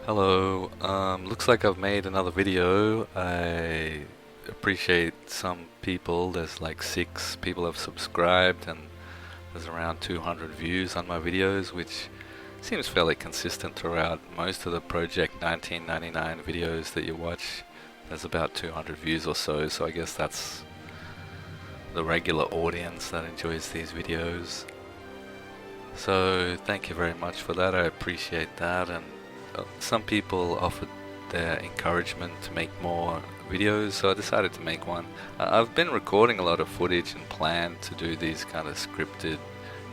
Hello, looks like I've made another video. I appreciate some people. There's like 6 people have subscribed and there's around 200 views on my videos, which seems fairly consistent throughout most of the Project 1999 videos that you watch. There's about 200 views or so, so I guess that's the regular audience that enjoys these videos. So thank you very much for that. I appreciate that. And some people offered their encouragement to make more videos, so I decided to make one. I've been recording a lot of footage and planned to do these kind of scripted,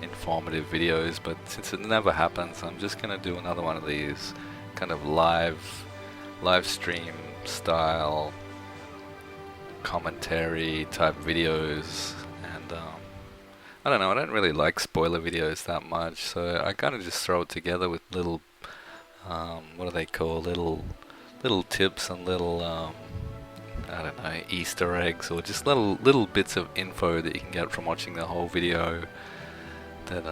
informative videos, but since it never happens, I'm just gonna do another one of these kind of live stream style commentary type videos. And I don't know, I don't really like spoiler videos that much, so I kind of just throw it together with little what do they call, little tips and little I don't know, Easter eggs, or just little bits of info that you can get from watching the whole video that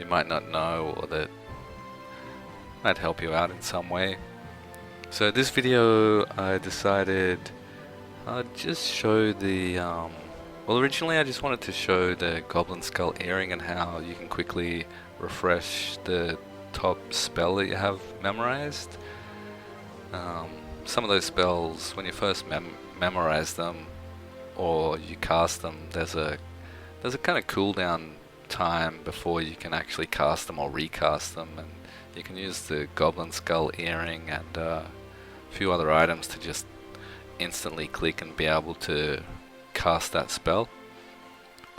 you might not know, or that might help you out in some way. So this video I decided I'd just show the well, originally I just wanted to show the Goblin Skull Earring and how you can quickly refresh the top spell that you have memorized. Some of those spells, when you first memorize them or you cast them, there's a kind of cooldown time before you can actually cast them or recast them, and you can use the Goblin Skull Earring and a few other items to just instantly click and be able to cast that spell.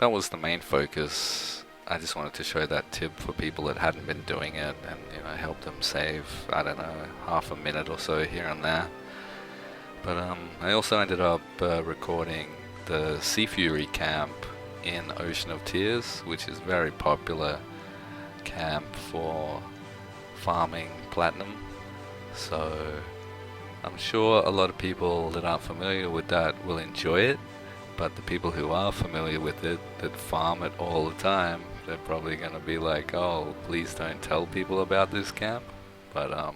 That was the main focus. I just wanted to show that tip for people that hadn't been doing it, and help them save, I don't know, half a minute or so here and there. But I also ended up recording the Seafury Camp in Ocean of Tears, which is a very popular camp for farming platinum. So I'm sure a lot of people that aren't familiar with that will enjoy it, but the people who are familiar with it, that farm it all the time, they're probably going to be like, oh, please don't tell people about this camp. But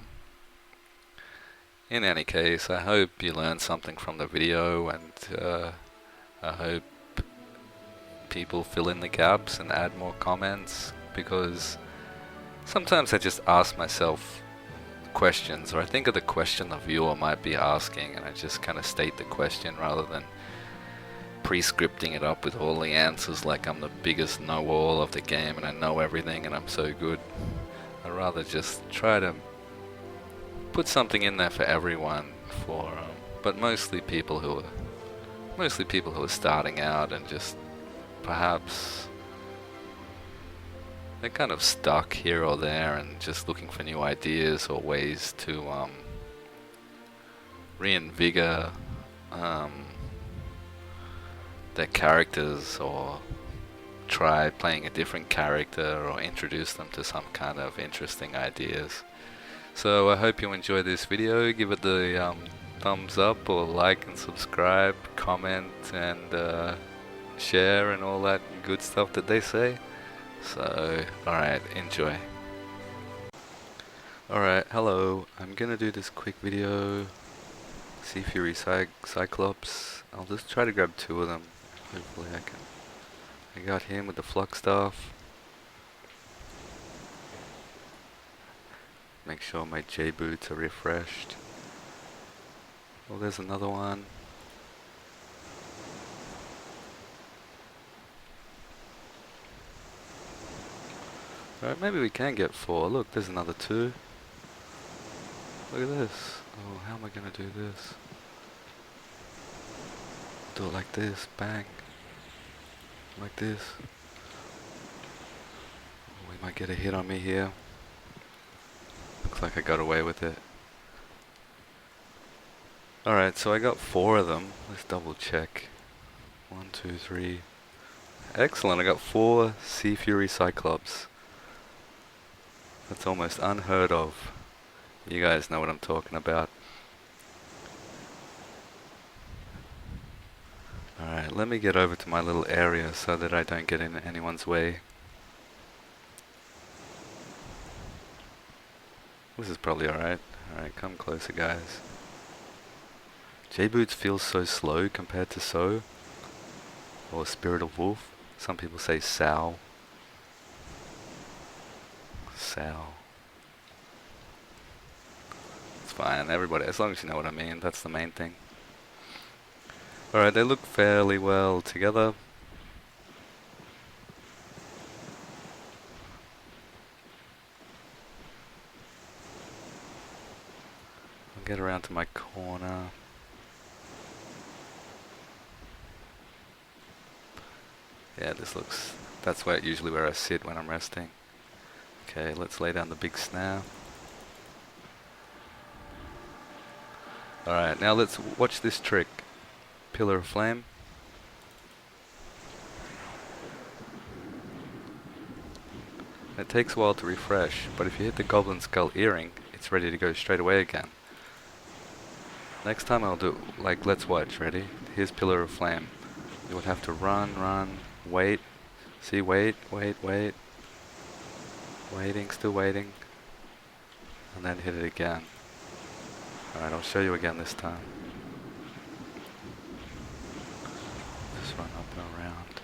in any case, I hope you learned something from the video, and I hope people fill in the gaps and add more comments, because sometimes I just ask myself questions, or I think of the question the viewer might be asking, and I just kind of state the question rather than pre-scripting it up with all the answers like I'm the biggest know-all of the game and I know everything and I'm so good. I'd rather just try to put something in there for everyone, but mostly people who are starting out and just perhaps they're kind of stuck here or there and just looking for new ideas or ways to reinvigor their characters, or try playing a different character, or introduce them to some kind of interesting ideas. So I hope you enjoy this video. Give it the thumbs up or like and subscribe, comment and share and all that good stuff that they say. So alright, enjoy. Alright, hello. I'm gonna do this quick video. Seafury Cyclops. I'll just try to grab 2 of them. Hopefully I can. I got him with the flux staff. Make sure my J boots are refreshed. Oh, there's another one. Alright, maybe we can get 4. Look, there's another 2. Look at this. Oh, how am I gonna do this? Do it like this, bang. Like this. Oh, we might get a hit on me here. Looks like I got away with it. Alright, so I got 4 of them. Let's double check. 1, 2, 3. Excellent, I got 4 Seafury Cyclops. That's almost unheard of. You guys know what I'm talking about. Alright, let me get over to my little area so that I don't get in anyone's way. This is probably alright. Alright, come closer, guys. J-Boots feels so slow compared to So, or Spirit of Wolf. Some people say Sow. Sow. It's fine, everybody, as long as you know what I mean, that's the main thing. Alright, they look fairly well together. I'll get around to my corner. Yeah, this looks... that's usually where I sit when I'm resting. Okay, let's lay down the big snare. Alright, now let's watch this trick. Pillar of Flame. It takes a while to refresh, but if you hit the Goblin Skull Earring, it's ready to go straight away again. Next time I'll do, like, let's watch, ready? Here's Pillar of Flame. You would have to run, wait. See, wait. Waiting, still waiting. And then hit it again. Alright, I'll show you again this time. Just run up and around.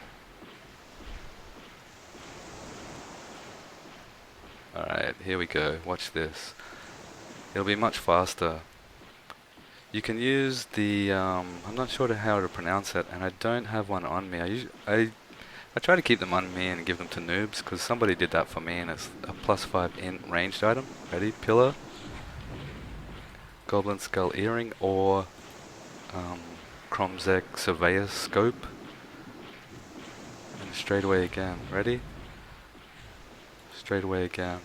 Alright, here we go. Watch this. It'll be much faster. You can use the, I'm not sure how to pronounce it, and I don't have one on me. I try to keep them on me and give them to noobs, because somebody did that for me, and it's a +5 int ranged item. Ready? Pillar, Goblin Skull Earring, or Kromzek Surveyor Scope. And straight away again. Ready? Straight away again.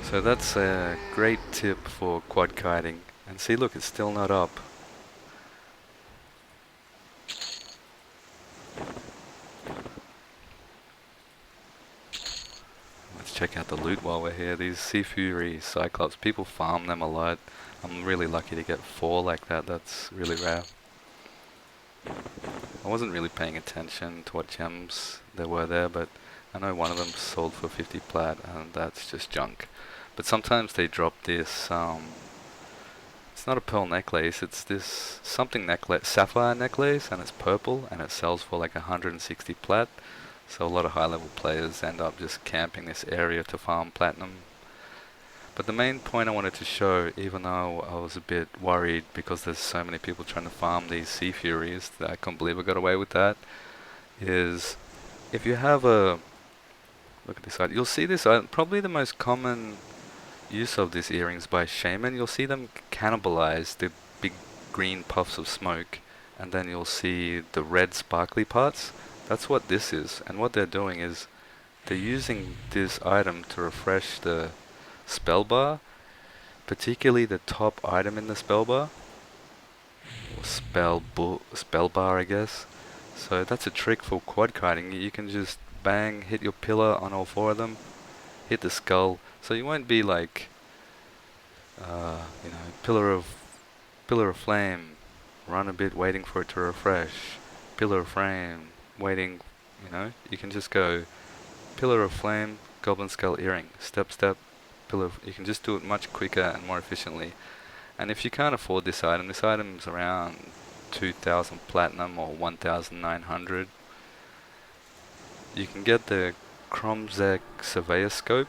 So that's a great tip for quad kiting. And see, look, it's still not up. Let's check out the loot while we're here. These Seafury Cyclops, people farm them a lot. I'm really lucky to get 4 like that. That's really rare. I wasn't really paying attention to what gems there were there, but I know one of them sold for 50 plat, and that's just junk. But sometimes they drop this, it's not a pearl necklace, it's this something necklace, sapphire necklace, and it's purple, and it sells for like 160 plat. So a lot of high level players end up just camping this area to farm platinum. But the main point I wanted to show, even though I was a bit worried because there's so many people trying to farm these Seafuries, that I couldn't believe I got away with that, is if you have a, look at this item, you'll see this item, probably the most common use of these earrings by shaman. You'll see them cannibalize the big green puffs of smoke, and then you'll see the red sparkly parts. That's what this is, and what they're doing is they're using this item to refresh the spell bar, particularly the top item in the spell bar, or spell bar, I guess. So that's a trick for quad kiting. You can just bang, hit your pillar on all 4 of them, hit the skull, so you won't be like, you know, pillar of flame, run a bit waiting for it to refresh, pillar of flame, waiting, you know, you can just go pillar of flame, Goblin Skull Earring, step, pillar of, you can just do it much quicker and more efficiently. And if you can't afford this item's around 2,000 platinum or 1,900. You can get the Kromzek Surveyor Scope.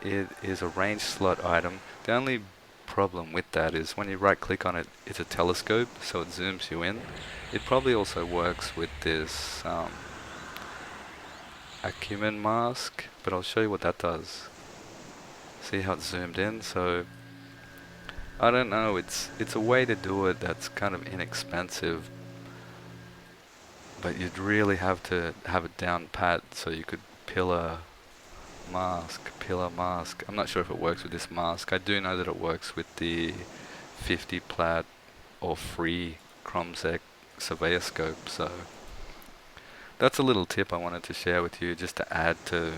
It is a range slot item. The only problem with that is when you right click on it, it's a telescope, so it zooms you in. It probably also works with this Acumen mask, but I'll show you what that does. See how it's zoomed in? So I don't know, it's a way to do it that's kind of inexpensive, but you'd really have to have it down pat, so you could pillar mask. I'm not sure if it works with this mask. I do know that it works with the 50 plat or free Kromzek Surveyor Scope, so that's a little tip I wanted to share with you, just to add to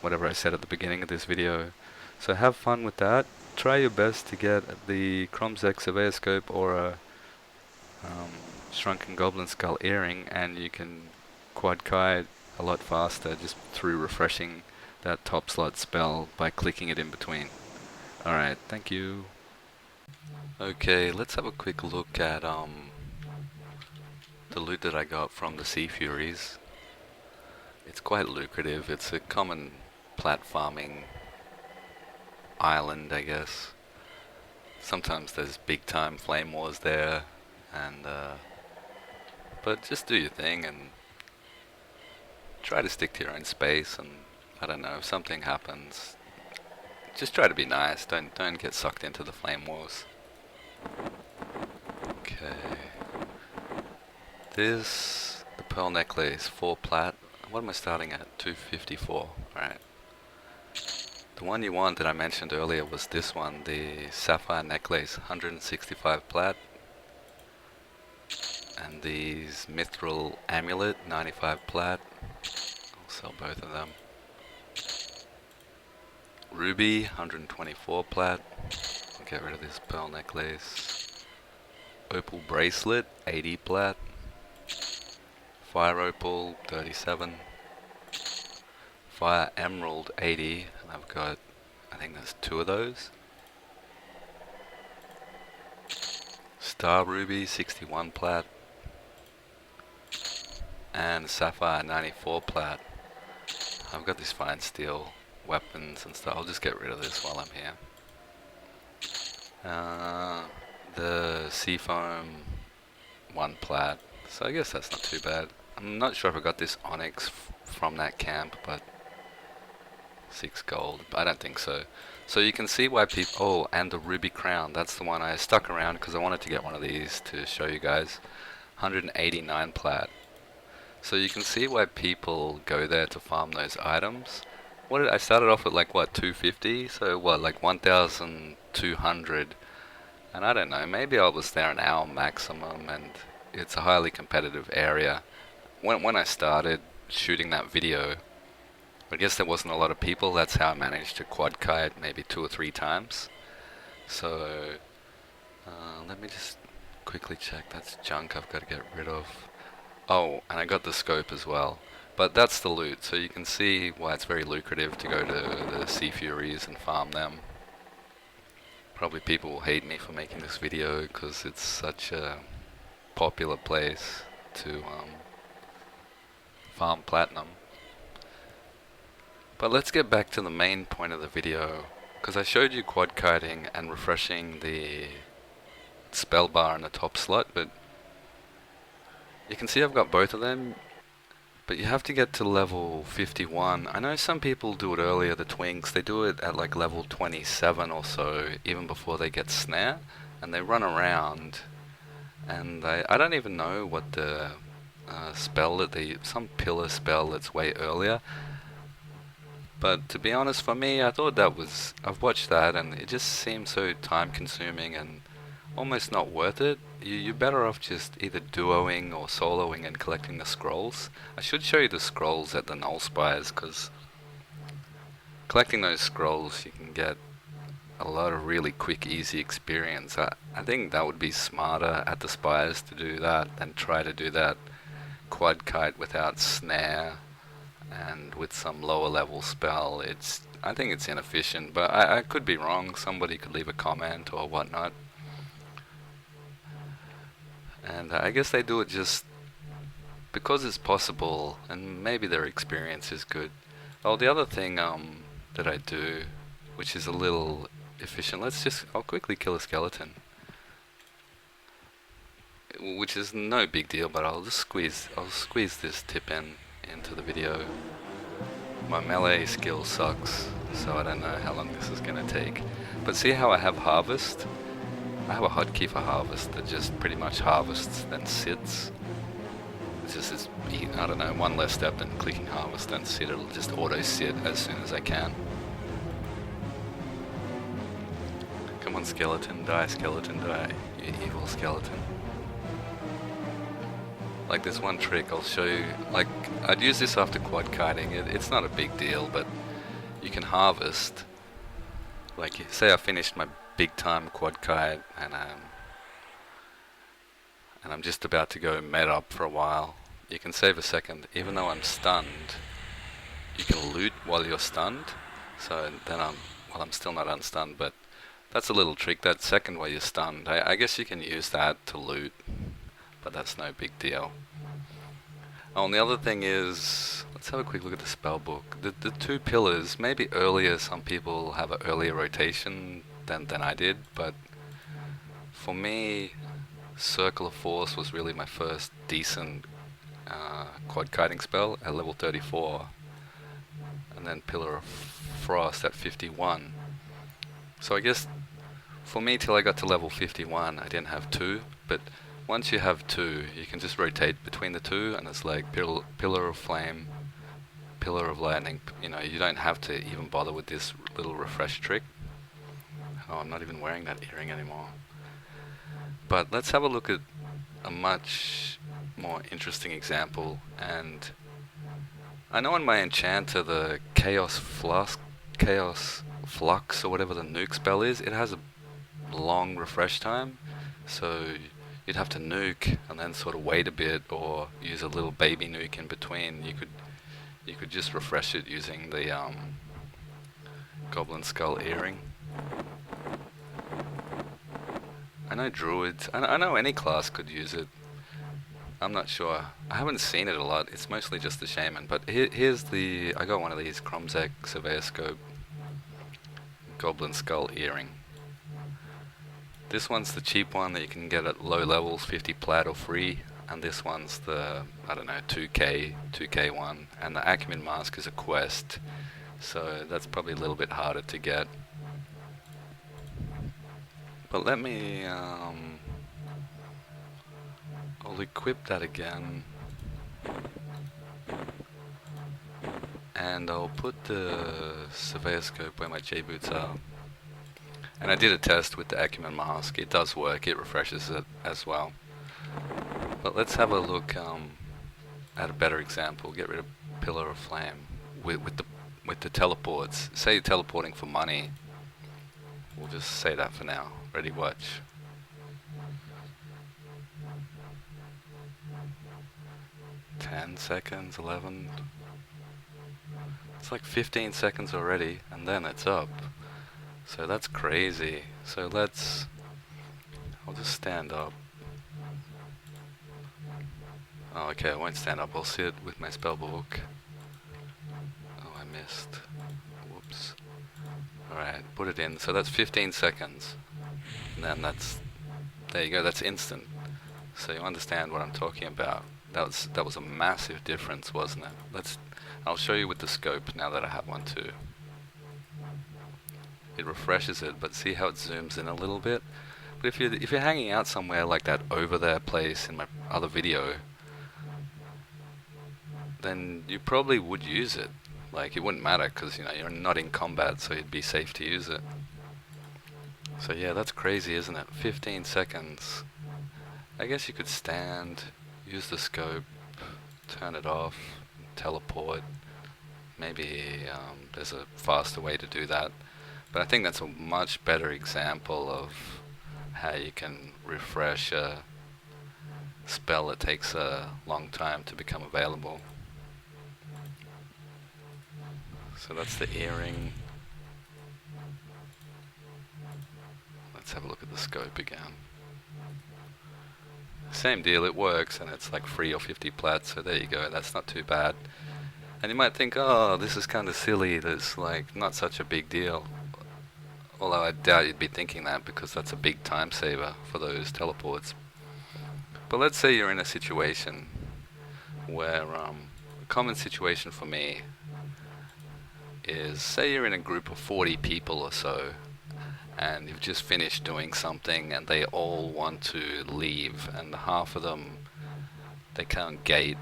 whatever I said at the beginning of this video. So have fun with that. Try your best to get the Kromzek Surveyor Scope or a Shrunken Goblin Skull Earring, and you can quad kite a lot faster just through refreshing that top slot spell by clicking it in between. Alright, thank you. Okay, let's have a quick look at the loot that I got from the Seafuries. It's quite lucrative. It's a common plat farming island, I guess. Sometimes there's big time flame wars there, and but just do your thing and try to stick to your own space. And I don't know, if something happens, just try to be nice. Don't get sucked into the flame wars. Okay. The pearl necklace, 4 plat. What am I starting at? 254. Alright. The one you want that I mentioned earlier was this one, the sapphire necklace, 165 plat. And these mithril amulet, 95 plat. I'll sell both of them. Ruby, 124 plat. I'll get rid of this pearl necklace. Opal bracelet, 80 plat. Fire opal, 37. Fire emerald, 80. And I've got, I think there's 2 of those. Star ruby, 61 plat. And sapphire, 94 plat. I've got these fine steel weapons and stuff. I'll just get rid of this while I'm here. The sea foam, 1 plat. So I guess that's not too bad. I'm not sure if I got this onyx from that camp, but 6 gold. I don't think so. So you can see why people... Oh, and the ruby crown. That's the one I stuck around because I wanted to get one of these to show you guys. 189 plat. So you can see why people go there to farm those items. I started off at like what, 250? So what, like 1,200? And I don't know, maybe I was there an hour maximum, and it's a highly competitive area. When I started shooting that video, I guess there wasn't a lot of people. That's how I managed to quad kite maybe 2 or 3 times. So let me just quickly check. That's junk I've got to get rid of. Oh, and I got the scope as well. But that's the loot, so you can see why it's very lucrative to go to the Seafuries and farm them. Probably people will hate me for making this video because it's such a popular place to farm platinum. But let's get back to the main point of the video, because I showed you quad kiting and refreshing the spell bar in the top slot, but you can see I've got both of them. But you have to get to level 51. I know some people do it earlier, the twinks. They do it at like level 27 or so, even before they get snare. And they run around. And I don't even know what the spell that they... Some pillar spell that's way earlier. But to be honest, for me, I thought that was... I've watched that and it just seems so time consuming and almost not worth it. You're better off just either duoing or soloing and collecting the scrolls. I should show you the scrolls at the Null Spires, because collecting those scrolls you can get a lot of really quick, easy experience. I think that would be smarter at the Spires to do that than try to do that quad kite without snare and with some lower level spell. I think it's inefficient, but I could be wrong. Somebody could leave a comment or whatnot. And I guess they do it just because it's possible, and maybe their experience is good. Oh, the other thing that I do, which is a little efficient, I'll quickly kill a skeleton. Which is no big deal, but I'll squeeze this tip into the video. My melee skill sucks, so I don't know how long this is gonna take. But see how I have harvest? I have a hotkey for harvest that just pretty much harvests, then sits. It's just this, I don't know, one less step than clicking harvest, then sit. It'll just auto sit as soon as I can. Come on, skeleton, die, you evil skeleton. Like this one trick I'll show you, like I'd use this after quad kiting. It's not a big deal, but you can harvest. Like say I finished my big time quad kite and I'm just about to go med up for a while. you can save a second. Even though I'm stunned, you can loot while you're stunned. So then I'm still not unstunned, but that's a little trick. That second while you're stunned, I guess you can use that to loot, but that's no big deal. Oh, and the other thing is, let's have a quick look at the spell book. The two pillars, maybe earlier, some people have an earlier rotation than I did, but for me, Circle of Force was really my first decent quad kiting spell at level 34, and then Pillar of Frost at 51. So I guess for me, till I got to level 51, I didn't have two, but once you have two, you can just rotate between the two, and it's like Pillar of Flame, Pillar of Lightning. You know, you don't have to even bother with this little refresh trick. Oh, I'm not even wearing that earring anymore. But let's have a look at a much more interesting example. And I know on my enchanter, the Chaos Flux, or whatever the nuke spell is, it has a long refresh time. So you'd have to nuke and then sort of wait a bit, or use a little baby nuke in between. You could just refresh it using the Goblin Skull earring. I know druids, I know any class could use it. I'm not sure. I haven't seen it a lot. It's mostly just the shaman. But here's the... I got one of these Kromzek Surveyor Scope Goblin Skull earring. This one's the cheap one that you can get at low levels, 50 plat or free. And this one's the, I don't know, 2k one. And the Acumen Mask is a quest. So that's probably a little bit harder to get. But let me, I'll equip that again. And I'll put the Surveyor Scope where my J-boots are. And I did a test with the Acumen Mask. It does work, it refreshes it as well. But let's have a look at a better example. Get rid of Pillar of Flame with the teleports. Say you're teleporting for money. We'll just say that for now. Ready, watch. Ten seconds, 11. It's like 15 seconds already, and then it's up. So that's crazy. So I'll just stand up. Oh, okay, I won't stand up. I'll sit with my spellbook. Oh, I missed. Whoops. Alright, put it in. So that's 15 seconds. And then there you go, that's instant. So you understand what I'm talking about. That was a massive difference, wasn't it? I'll show you with the scope now that I have one too. It refreshes it, but see how it zooms in a little bit? But if you're hanging out somewhere like that over there place in my other video, then you probably would use it. Like, it wouldn't matter because, you know, you're not in combat, so it'd be safe to use it. So yeah, that's crazy, isn't it? 15 seconds. I guess you could stand, use the scope, turn it off, teleport. Maybe there's a faster way to do that. But I think that's a much better example of how you can refresh a spell that takes a long time to become available. So that's the earring. Let's have a look at the scope again. Same deal, it works, and it's like free or 50 plat, so there you go, that's not too bad. And you might think, oh, this is kind of silly, that's like not such a big deal. Although I doubt you'd be thinking that, because that's a big time saver for those teleports. But let's say you're in a situation where, a common situation for me is, say you're in a group of 40 people or so, and you've just finished doing something and they all want to leave, and half of them, they can't gate,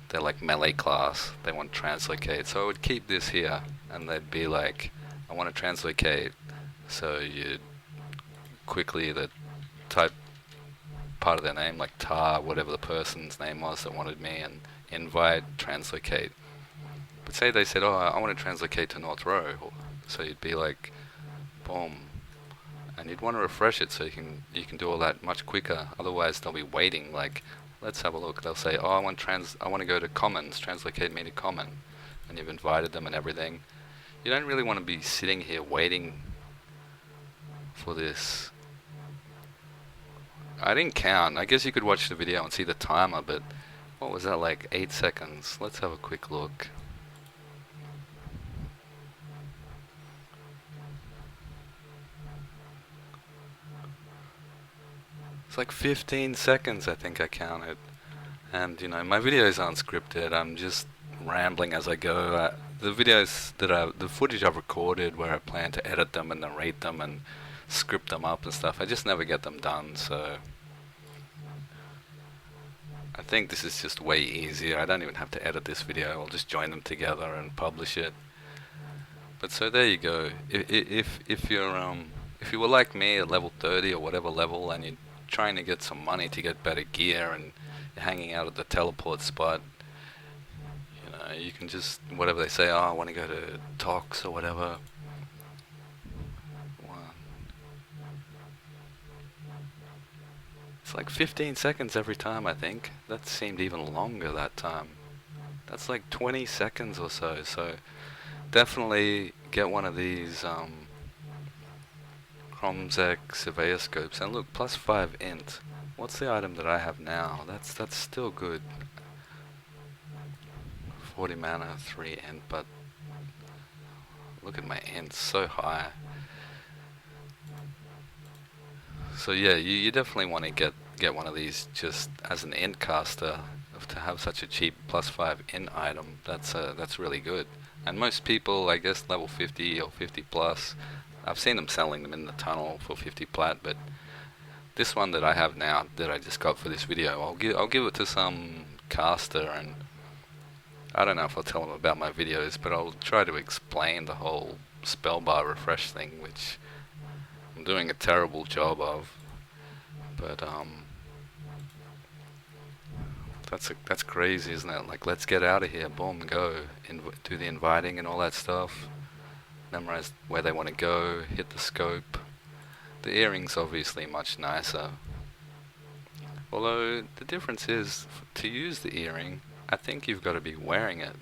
they're like melee class, they want translocate. So I would keep this here, and they'd be like, I want to translocate. So you'd quickly type part of their name, like Tar, whatever the person's name was that wanted me, and invite, translocate. But say they said, oh, I want to translocate to North Row. So you'd be like, boom. And you'd want to refresh it so you can do all that much quicker. Otherwise they'll be waiting like let's have a look. They'll say, oh, I want to go to commons, translocate me to common, and you've invited them and everything. You don't really want to be sitting here waiting for this. I didn't count. I guess you could watch the video and see the timer, but what was that, like 8 seconds? Let's have a quick look. It's like 15 seconds, I think I counted. And you know, my videos aren't scripted. I'm just rambling as I go. The the footage I've recorded where I plan to edit them and narrate them and script them up and stuff, I just never get them done. So I think this is just way easier. I don't even have to edit this video. I'll just join them together and publish it. But so there you go. If you were like me at level 30 or whatever level, and you're trying to get some money to get better gear, and you're hanging out at the teleport spot, you know, you can just, whatever they say, oh, I want to go to Tox or whatever. It's like 15 seconds every time, I think. That seemed even longer that time. That's like 20 seconds or so. So definitely get one of these Kromzek surveyor scopes. And look, +5 int. What's the item that I have now? That's still good. 40 mana, 3 int, but look at my int, so high. So yeah, you definitely want to get one of these just as an int caster. To have such a cheap +5 int item, that's really good. And most people, I guess, level 50 or 50 plus, I've seen them selling them in the tunnel for 50 plat. But this one that I have now, that I just got for this video, I'll give it to some caster, and I don't know if I'll tell them about my videos, but I'll try to explain the whole spellbar refresh thing, which I'm doing a terrible job of. But that's crazy, isn't it? Like, let's get out of here, boom, go, do the inviting and all that stuff, memorize where they want to go, hit the scope. The earring's obviously much nicer, although the difference is, to use the earring, I think you've got to be wearing it.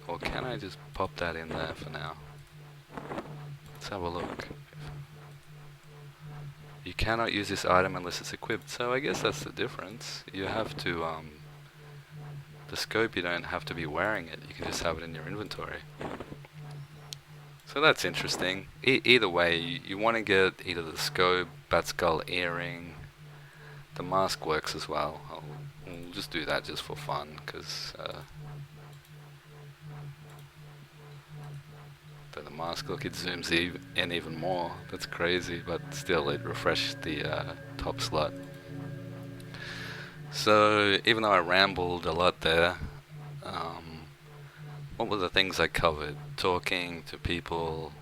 Or can I just pop that in there for now? Let's have a look. You cannot use this item unless it's equipped, so I guess that's the difference. You have to the scope, you don't have to be wearing it, you can just have it in your inventory. So that's interesting. Either way, you want to get either the scope, bat skull earring. The mask works as well. We'll just do that just for fun, because the mask, look, it zooms in even more. That's crazy, but still it refreshed the top slot. So even though I rambled a lot there, what were the things I covered? Talking to people,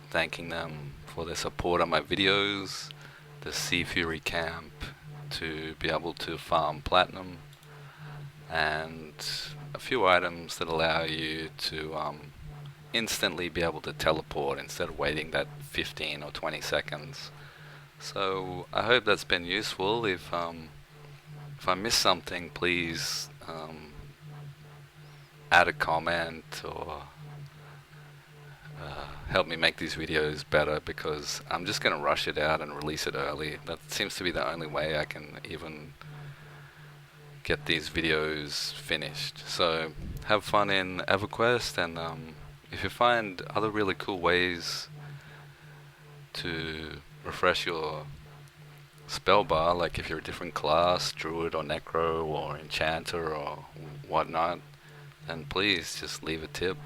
thanking them for their support on my videos, the Seafury Camp to be able to farm platinum, and a few items that allow you to instantly be able to teleport instead of waiting that 15 or 20 seconds. So I hope that's been useful. If I missed something, please add a comment or help me make these videos better, because I'm just going to rush it out and release it early. That seems to be the only way I can even get these videos finished. So have fun in Everquest, and if you find other really cool ways to refresh your spell bar, like if you're a different class, druid or necro or enchanter or whatnot, then please just leave a tip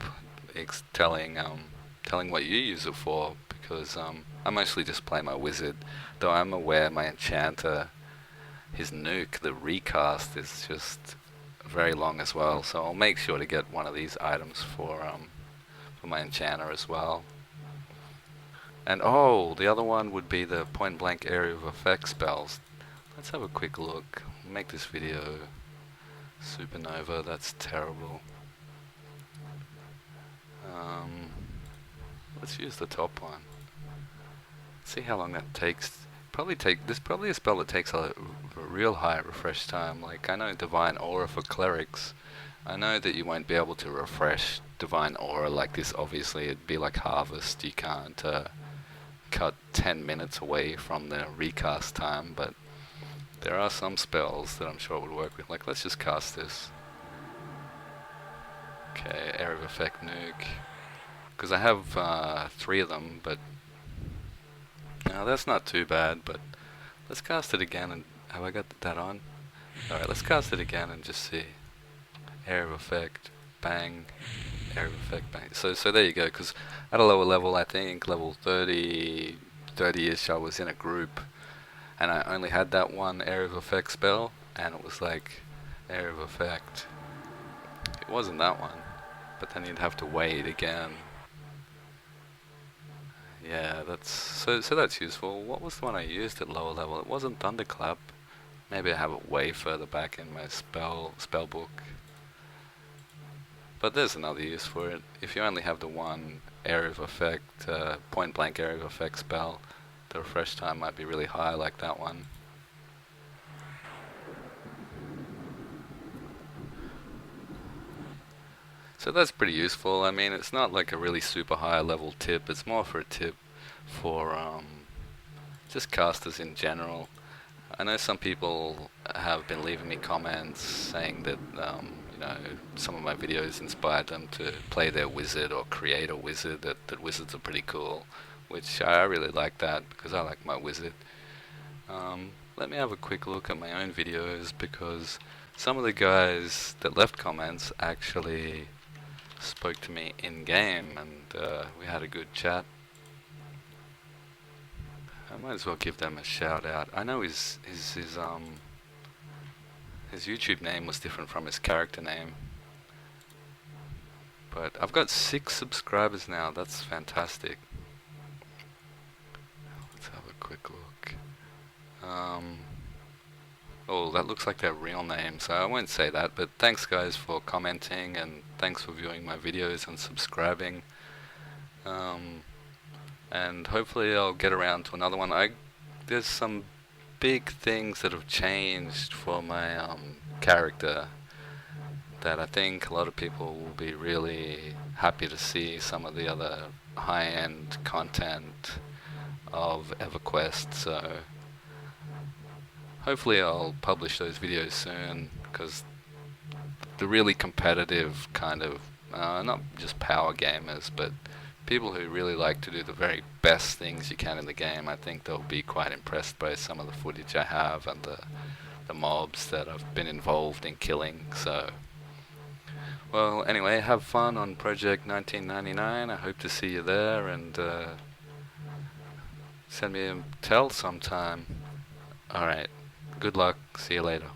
telling what you use it for, because I mostly just play my wizard, though I'm aware my enchanter, his nuke, the recast, is just very long as well, so I'll make sure to get one of these items for my enchanter as well. And oh, the other one would be the point blank area of effect spells. Let's have a quick look. Make this video supernova, that's terrible. Let's use the top one. See how long that takes. There's probably a spell that takes a real high refresh time. Like, I know Divine Aura for clerics. I know that you won't be able to refresh Divine Aura like this. Obviously, it'd be like Harvest. You can't cut 10 minutes away from the recast time, but there are some spells that I'm sure would work with. Like, let's just cast this. Okay, Area of Effect Nuke. Because I have 3 of them, but no, that's not too bad. But let's cast it again. And have I got that on? Alright, let's cast it again and just see. Area of Effect, bang. Area of Effect, bang. So there you go. Because at a lower level, I think level 30-ish, I was in a group, and I only had that one Area of Effect spell, and it was like Area of Effect. It wasn't that one, but then you'd have to wait again. Yeah, so that's useful. What was the one I used at lower level? It wasn't Thunderclap. Maybe I have it way further back in my spell book. But there's another use for it. If you only have the one Area of Effect, point blank Area of Effect spell, the refresh time might be really high like that one. So that's pretty useful. I mean, it's not like a really super high level tip. It's more for a tip for just casters in general. I know some people have been leaving me comments saying that you know, some of my videos inspired them to play their wizard or create a wizard, that wizards are pretty cool, which I really like that because I like my wizard. Let me have a quick look at my own videos, because some of the guys that left comments actually spoke to me in game, and we had a good chat. I might as well give them a shout out. I know his YouTube name was different from his character name, but I've got 6 subscribers now. That's fantastic. Let's have a quick look. Oh, that looks like their real name, so I won't say that, but thanks guys for commenting, and thanks for viewing my videos and subscribing. And hopefully I'll get around to another one. There's some big things that have changed for my character that I think a lot of people will be really happy to see. Some of the other high-end content of Everquest, so hopefully I'll publish those videos soon, because the really competitive kind of, not just power gamers, but people who really like to do the very best things you can in the game, I think they'll be quite impressed by some of the footage I have and the mobs that I've been involved in killing. So, well, anyway, have fun on Project 1999. I hope to see you there, and send me a tell sometime. Alright, good luck, see you later.